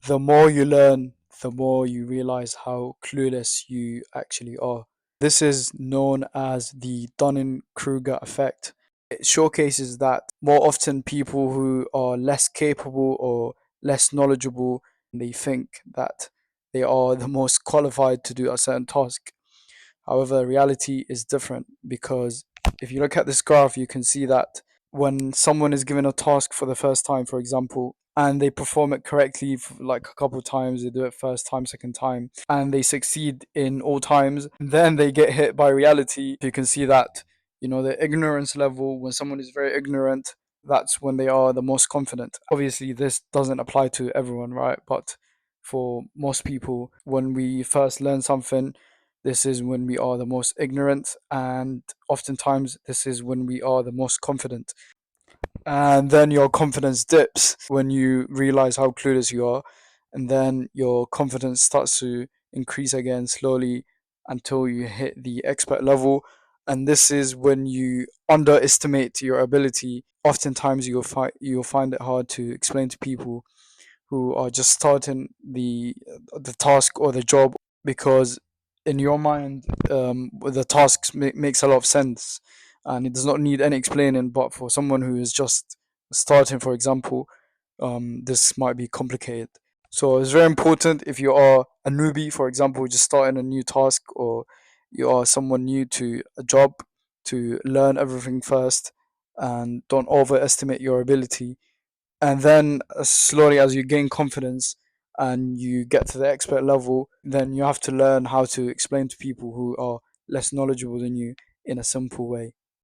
the more you learn, the more you realize how clueless you actually are. This is known as the Dunning-Kruger effect. It showcases that more often people who are less capable or less knowledgeable, they think that they are the most qualified to do a certain task. However, reality is different because if you look at this graph, you can see that when someone is given a task for the first time, for example, and they perform it correctly like a couple of times, they do it first time, second time, and they succeed in all times, then they get hit by reality. You can see that, the ignorance level, when someone is very ignorant, that's when they are the most confident. Obviously, this doesn't apply to everyone, right? But for most people, when we first learn something, this is when we are the most ignorant, and oftentimes this is when we are the most confident. And then your confidence dips when you realize how clueless you are, and then your confidence starts to increase again slowly until you hit the expert level. And this is when you underestimate your ability. Oftentimes you'll find it hard to explain to people who are just starting the task or the job, because in your mind, the task makes a lot of sense and it does not need any explaining. But for someone who is just starting, for example, this might be complicated. So it's very important, if you are a newbie, for example, just starting a new task, or you are someone new to a job, to learn everything first and don't overestimate your ability. And then slowly, as you gain confidence and you get to the expert level, then you have to learn how to explain to people who are less knowledgeable than you in a simple way.